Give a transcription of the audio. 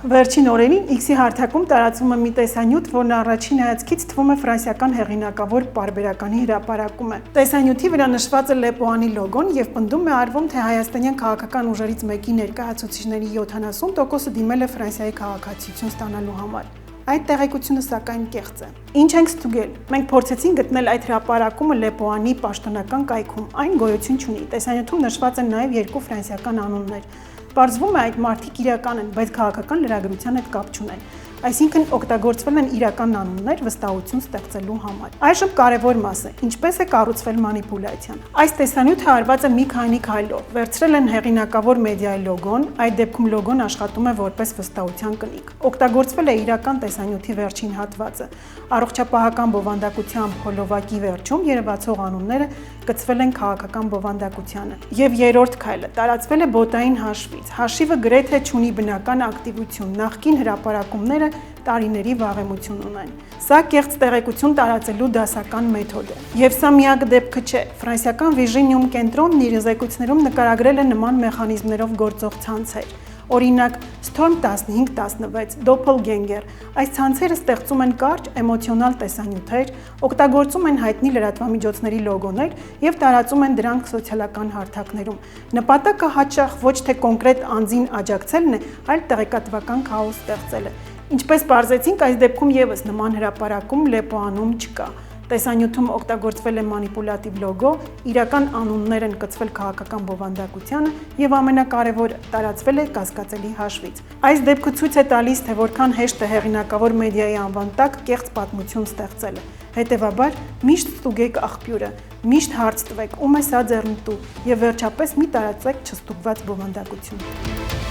Վերջին օրերին X-ի հարթակում տարածվում է մի տեսանյութ, որն առաջին հայացքից թվում է ֆրանսիական հեղինակավոր պարբերականի հրապարակում է։ Տեսանյութի վրա նշված է Լեպոանի լոգոն եւ պնդում է արվում, թե հայաստանյան քաղաքական ուժերից մեկի ներկայացուցիչների 70%-ը դիմել է Ֆրանսիայի քաղաքացիություն ստանալու համար։ Այդ տեղեկությունը սակայն կեղծ է։ Ինչ ենք ստուգել։ Մենք փորձեցինք գտնել այդ հրապարակումը Լեպոանի պաշտոնական կայքում։ Այն գոյություն չունի։ Տեսանյութում նշված են նաև երկու ֆրանսիական անուններ։ Պարզվում է այդ մարդիկ իրական են, բայց քաղաքական լրագրության հետ կապ չունեն։ Այսինքն օգտագործվել են իրական անուններ վստահություն ստեղծելու համար։ Այժմ կարևոր մասը՝ ինչպես է կառուցվել մանիպուլյացիան։ Այս տեսանյութը արված է մի քանի քայլով։ Վերցրել են հեղինակավոր մեդիայի լոգոն, այդ դեպքում լոգոն աշխատում է որպես վստահության կնիկ։ Օգտագործվել է իրական տեսանյութի վերջին հատվածը։ Առողջապահական բովանդակությամբ հոլովակի վերջում երևացող անունները կցվել են քաղաքական բովանդակությանը։ Եվ երրորդ քայլը տարածվել է բոտային հաշվից։ Հաշիվը գրեթե չունի բնական ակտիվություն, նախկին հրապարակումները տարիների վաղեմություն ունեն։ Սա կեղծ տեղեկություն տարածելու դասական մեթոդ է։ Եվ սա միակ դեպքը չէ։ Ֆրանսիական Վիժինիում կենտրոնն իր զեկույցներում նկարագրել է նման մեխանիզմներով գործող ցանցեր։ Օրինակ, Storm 1516, Doppelganger, այս ցանցերը ստեղծում են կարճ էմոցիոնալ տեսանյութեր, օգտագործում են հայտնի լրատվամիջոցների լոգոներ եւ տարածում են դրանք սոցիալական հարթակներում։ Նպատակը հաճախ ոչ թե կոնկրետ անձին աջակցելն է, այլ տեղեկատվական քաոս ստեղծելը։ Ինչպես պարզեցինք, այս դեպքում եւս նման հրապարակում Լեպոանում չկա։ Տեսանյութում օգտագործվել է մանիպուլատիվ լոգո, իրական անուններ են կցվել քաղաքական բովանդակությանը եւ ամենակարևորը տարածվել է կասկածելի հաշվից։ Այս դեպքը ցույց է տալիս, թե որքան հեշտ է հեղինակավոր մեդիայի անվան տակ կեղծ պատմություն ստեղծելը։ Հետևաբար, միշտ ստուգեք աղբյուրը, միշտ հարց տվեք, ում է սա ձեռնտու եւ վերջապես մի տարածեք չստուգված բովանդակություն։